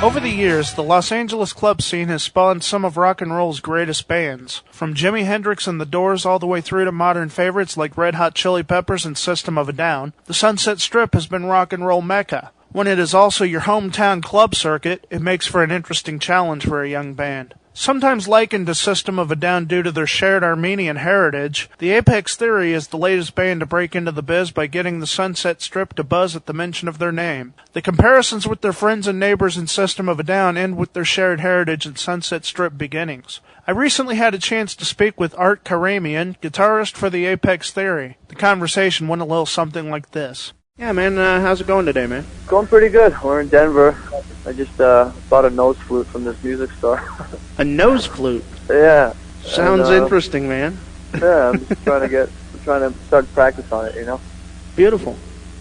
Over the years, the Los Angeles club scene has spawned some of rock and roll's greatest bands, from Jimi Hendrix and the Doors all the way through to modern favorites like Red Hot Chili Peppers and System of a Down. The Sunset Strip has been rock and roll mecca. When it is also your hometown club circuit, it makes for an interesting challenge for a young band. Sometimes likened to System of a Down due to their shared Armenian heritage, the Apex Theory is the latest band to break into the biz by getting the Sunset Strip to buzz at the mention of their name. The comparisons with their friends and neighbors in System of a Down end with their shared heritage and Sunset Strip beginnings. I recently had a chance to speak with Art Karamian, guitarist for the Apex Theory. The conversation went a little something like this. Yeah, man, how's it going today, man? Going pretty good. We're in Denver. I just bought a nose flute from this music store. A nose flute? Yeah. Sounds interesting, man. Yeah, I'm just trying to start practice on it, you know? Beautiful.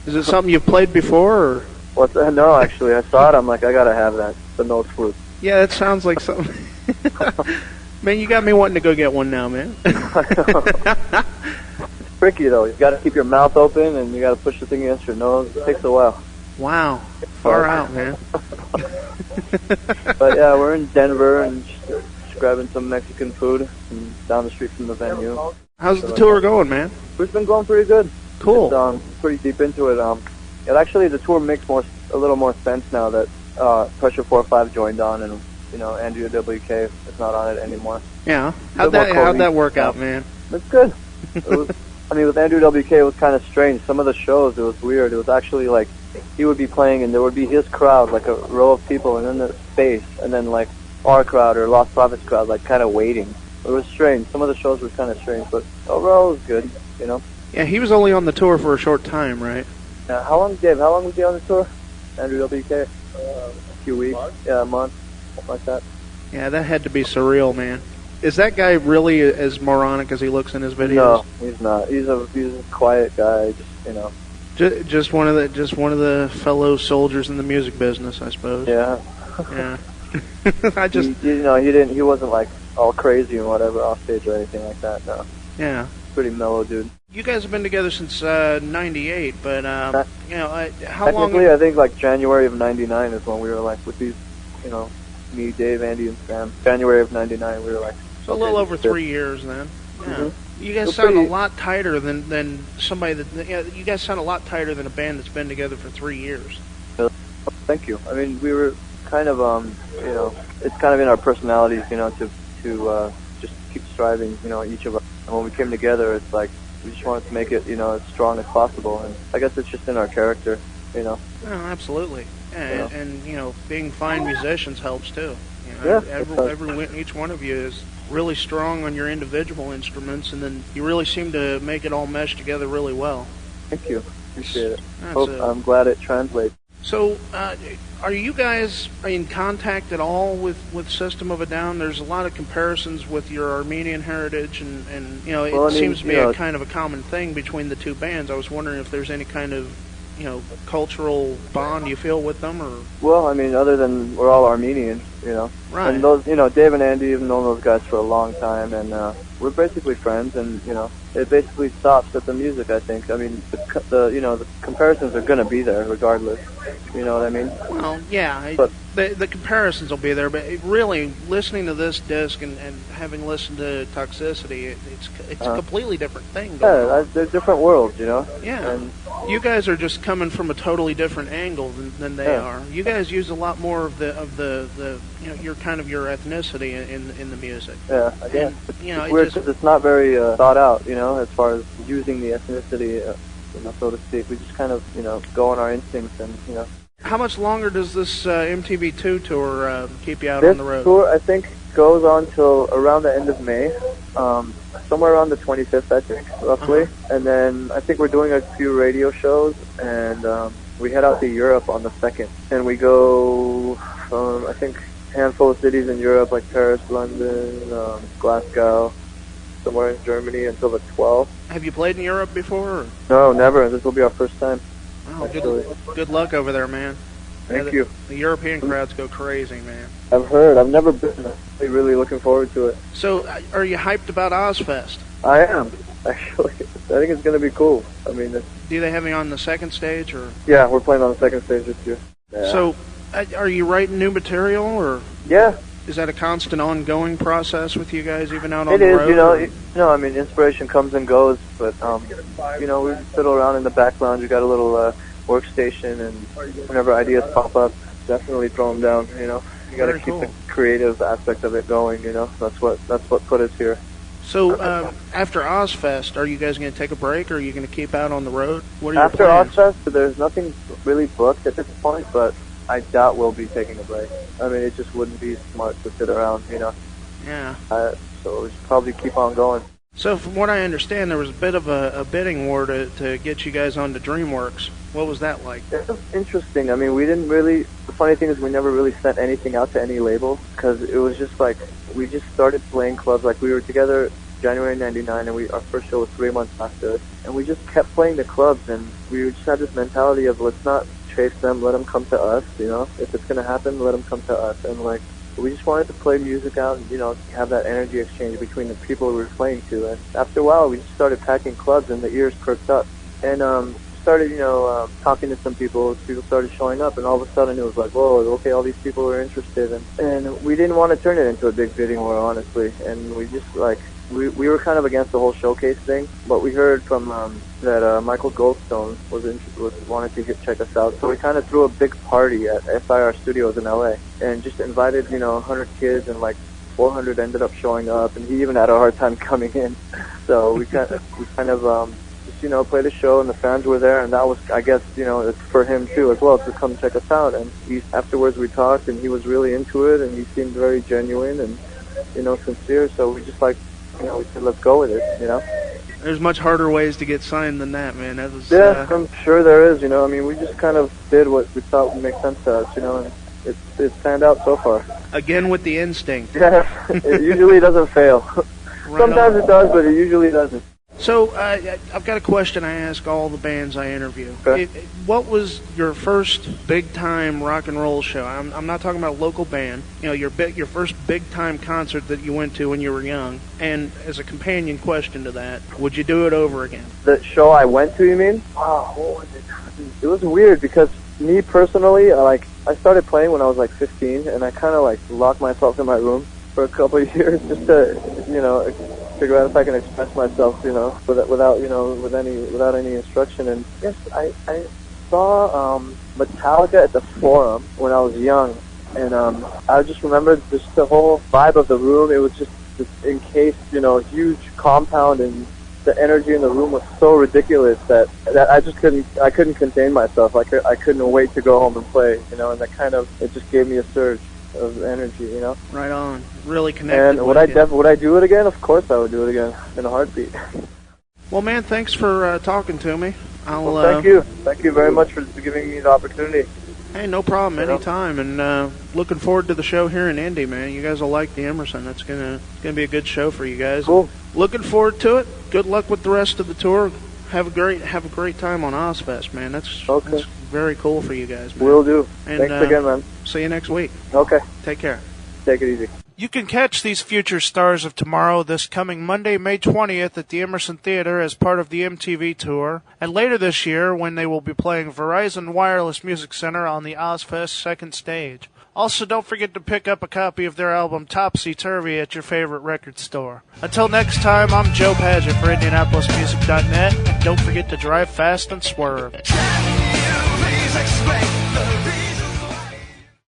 Is it something you've played before, or? What's that? No, actually, I saw it. I'm like, I gotta have that. The nose flute. Yeah, that sounds like something. Man, you got me wanting to go get one now, man. It's tricky, though. You gotta keep your mouth open, and you gotta push the thing against your nose. It takes a while. Wow. Far out, man. But yeah, we're in Denver and just grabbing some Mexican food and down the street from the venue. How's the tour going, man? It's been going pretty good. Cool. It's, pretty deep into it. Actually, the tour makes a little more sense now that Pressure 4-5 joined on, and Andrew WK is not on it anymore. Yeah. How'd that work out, man? It's good. With Andrew WK, it was kind of strange. Some of the shows, it was weird. It was actually like he would be playing, and there would be his crowd, like a row of people, and then the space, and then like our crowd or Lost Prophets crowd, like kind of waiting. It was strange. Some of the shows were kind of strange, but overall it was good, you know? Yeah, he was only on the tour for a short time, right? Yeah, how long was he on the tour? Andrew WK? A few weeks. Yeah, a month, something like that. Yeah, that had to be surreal, man. Is that guy really as moronic as he looks in his videos? No, he's not. He's a quiet guy, Just one of the fellow soldiers in the music business, I suppose. Yeah. Yeah. He wasn't like all crazy and whatever off stage or anything like that. No. Yeah. Pretty mellow dude. You guys have been together since '98, but how long? Technically, I think like January of '99 is when we were like with these, me, Dave, Andy, and Sam. January of '99, we were like. So a little over 3 years then. Yeah. Mm-hmm. You guys sound a lot tighter than somebody that. Yeah, you guys sound a lot tighter than a band that's been together for 3 years. Thank you. I mean, we were kind of, it's kind of in our personalities, to just keep striving, each of us. And when we came together, it's like we just wanted to make it, as strong as possible. And I guess it's just in our character, Oh, absolutely. And being fine musicians helps too. Each one of you is really strong on your individual instruments, and then you really seem to make it all mesh together really well. Thank you. Appreciate it. I'm glad it translates. So, are you guys in contact at all with System of a Down? There's a lot of comparisons with your Armenian heritage, and it seems to be a kind of a common thing between the two bands. I was wondering if there's any kind of cultural bond you feel with them, or? Well, other than we're all Armenian, Right. And those, Dave and Andy have known those guys for a long time, and we're basically friends, and, it basically stops at the music, I think. The comparisons are going to be there regardless. You know what I mean? Well, yeah. The comparisons will be there, but really, listening to this disc and having listened to Toxicity, it's a completely different thing going on. They're different worlds, Yeah. And you guys are just coming from a totally different angle than they are. You guys use a lot more of the your ethnicity in the music. Yeah, I guess. It's weird because it's not very thought out, as far as using the ethnicity, so to speak. We just kind of, go on our instincts and, How much longer does this MTV2 tour keep you out on the road? This tour, I think, goes on till around the end of May, somewhere around the 25th, I think, roughly. Uh-huh. And then I think we're doing a few radio shows, and we head out to Europe on the 2nd. And we go, I think, a handful of cities in Europe, like Paris, London, Glasgow, somewhere in Germany until the 12th. Have you played in Europe before? Or? No, never. This will be our first time. Oh, good luck over there, man. Thank you. The European crowds go crazy, man. I've heard. I've never been. I'm really looking forward to it. So, are you hyped about Ozfest? I am, actually. I think it's going to be cool. Do they have you on the second stage, or? Yeah, we're playing on the second stage this year. Yeah. So, Are you writing new material, or Yeah. is that a constant ongoing process with you guys, even out on It the is, road? I mean, inspiration comes and goes, but, we fiddle around in the background. We got a little workstation, and whenever ideas pop up, definitely throw them down, You got to keep the creative aspect of it going, That's what put us here. So, after Ozfest, are you guys going to take a break, or are you going to keep out on the road? What are After your plans? Ozfest, there's nothing really booked at this point, but I doubt we'll be taking a break. I mean, it just wouldn't be smart to sit around, Yeah. So we should probably keep on going. So, from what I understand, there was a bit of a bidding war to get you guys onto DreamWorks. What was that like? It was interesting. I mean, the funny thing is we never really sent anything out to any label, because it was just like, we just started playing clubs. Like, we were together January 99, and our first show was 3 months after, and we just kept playing the clubs, and we just had this mentality of, let's not chase them, let them come to us, If it's going to happen, let them come to us. And, like, we just wanted to play music out and, have that energy exchange between the people we were playing to. And after a while, we just started packing clubs, and the ears perked up. And started, talking to some people. People started showing up, and all of a sudden it was like, whoa, okay, all these people are interested. And we didn't want to turn it into a big bidding war, honestly. And we just, like, we were kind of against the whole showcase thing, but we heard from that Michael Goldstone wanted to check us out, so we kind of threw a big party at SIR Studios in LA, and just invited 100 kids, and like 400 ended up showing up, and he even had a hard time coming in. So we kind of just played a show, and the fans were there, and that was, I guess, it's for him too as well to come check us out. And afterwards we talked, and he was really into it, and he seemed very genuine and sincere. So we just we said, let's go with it, There's much harder ways to get signed than that, man. That was, I'm sure there is, I mean, we just kind of did what we thought would make sense to us, and it's panned out so far. Again with the instinct. Yeah, it usually doesn't fail. Sometimes it does, but it usually doesn't. So, I've got a question I ask all the bands I interview. Okay. What was your first big-time rock and roll show? I'm not talking about a local band. Your first big-time concert that you went to when you were young. And as a companion question to that, would you do it over again? The show I went to, you mean? Wow, what was it? It was weird, because me personally, I started playing when I was like 15, and I kind of locked myself in my room for a couple of years just to, figure out if I can express myself, without any instruction. And yes, I saw Metallica at the Forum when I was young, and I just remember just the whole vibe of the room. It was just this encased, huge compound, and the energy in the room was so ridiculous that I just couldn't contain myself. I couldn't wait to go home and play, and that it just gave me a surge of energy, Right on. Really connected. And would I do it again? Of course I would do it again, in a heartbeat. Well, man, thanks for talking to me. Thank you. Thank you very much for giving me the opportunity. Hey, no problem. Anytime. And looking forward to the show here in Indy, man. You guys will like the Emerson. It's gonna be a good show for you guys. Cool. Looking forward to it. Good luck with the rest of the tour. Have a great time on Ozfest, man. That's very cool for you guys, man. Will do. And, thanks again, man. See you next week. Okay. Take care. Take it easy. You can catch these future stars of tomorrow this coming Monday, May 20th at the Emerson Theater as part of the MTV Tour, and later this year when they will be playing Verizon Wireless Music Center on the Ozfest second stage. Also, don't forget to pick up a copy of their album Topsy Turvy at your favorite record store. Until next time, I'm Joh Padgett for IndianapolisMusic.net, and don't forget to drive fast and swerve. Can you please explain